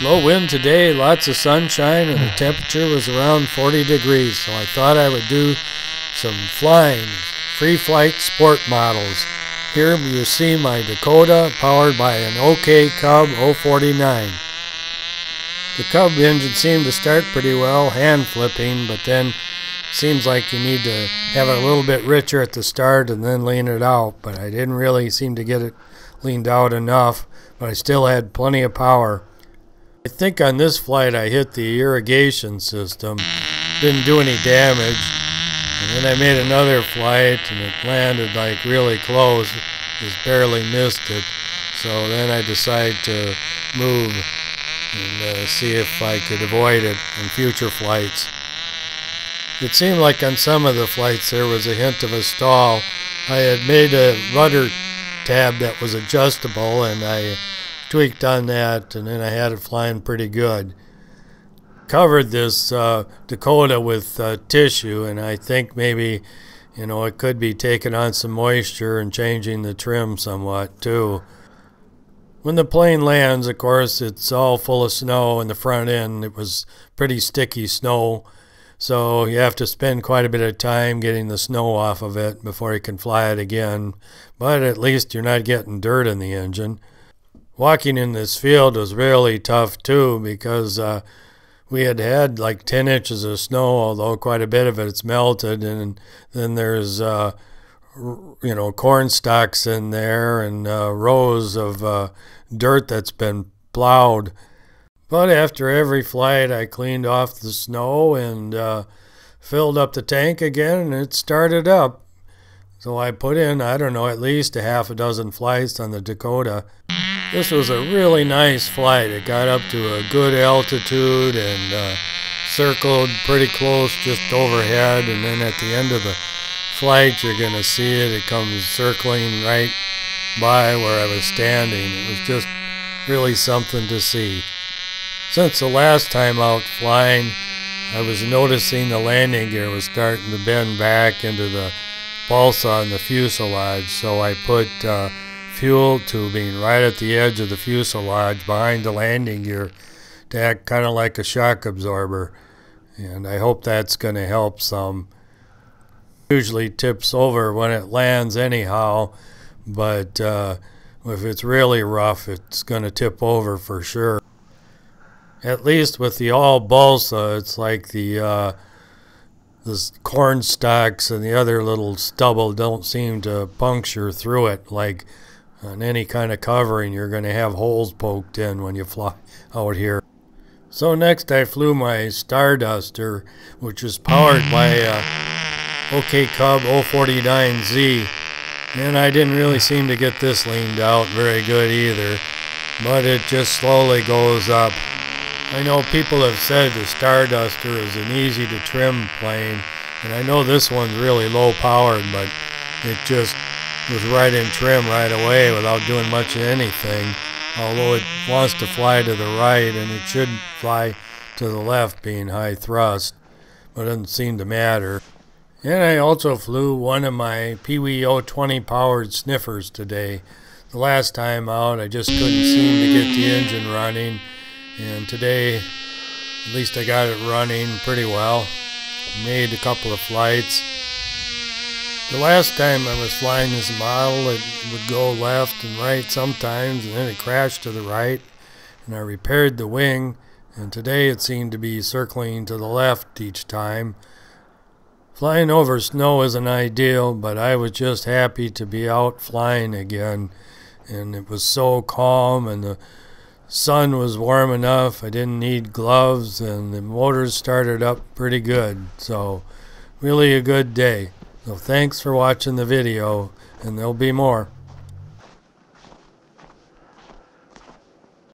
Low wind today, lots of sunshine, and the temperature was around 40 degrees, so I thought I would do some flying, free flight sport models. Here you see my Dakota powered by an OK Cub 049. The Cub engine seemed to start pretty well, hand flipping, but then seems like you need to have it a little bit richer at the start and then lean it out, but I didn't really seem to get it leaned out enough, but I still had plenty of power. I think on this flight I hit the irrigation system, didn't do any damage, and then I made another flight and it landed like really close, just barely missed it, so then I decided to move and see if I could avoid it in future flights. It seemed like on some of the flights there was a hint of a stall. I had made a rudder tab that was adjustable and I tweaked on that, and then I had it flying pretty good. Covered this Dakota with tissue, and I think maybe, it could be taking on some moisture and changing the trim somewhat too. When the plane lands, of course, it's all full of snow in the front end. It was pretty sticky snow, so you have to spend quite a bit of time getting the snow off of it before you can fly it again, but at least you're not getting dirt in the engine. Walking in this field was really tough too, because we had like 10 inches of snow, although quite a bit of it's melted, and then there's corn stalks in there and rows of dirt that's been plowed. But after every flight I cleaned off the snow and filled up the tank again, and it started up. So I put in, I don't know, at least a half a dozen flights on the Dakota. This was a really nice flight. It got up to a good altitude and circled pretty close just overhead, and then at the end of the flight you're going to see it. It comes circling right by where I was standing. It was just really something to see. Since the last time out flying, I was noticing the landing gear was starting to bend back into the balsa on the fuselage, so I put fuel tubing right at the edge of the fuselage behind the landing gear to act kind of like a shock absorber, and I hope that's going to help some. Usually tips over when it lands anyhow, but if it's really rough, it's going to tip over for sure. At least with the all balsa, it's like the corn stalks and the other little stubble don't seem to puncture through it. Like on any kind of covering, you're going to have holes poked in when you fly out here. So next I flew my Starduster, which is powered by OK Cub 049Z, and I didn't really seem to get this leaned out very good either, but it just slowly goes up. I know people have said the Starduster is an easy to trim plane, and I know this one's really low powered, but it just was right in trim right away without doing much of anything, although it wants to fly to the right and it should fly to the left being high thrust, but it doesn't seem to matter. And I also flew one of my Pee-wee 020 powered Sniffers today. The last time out I just couldn't seem to get the engine running, and today at least I got it running pretty well. Made a couple of flights. The last time I was flying this model, it would go left and right sometimes, and then it crashed to the right, and I repaired the wing, and today it seemed to be circling to the left each time. Flying over snow isn't ideal, but I was just happy to be out flying again, and it was so calm, and the sun was warm enough. I didn't need gloves, and the motors started up pretty good, so really a good day. So thanks for watching the video, and there'll be more.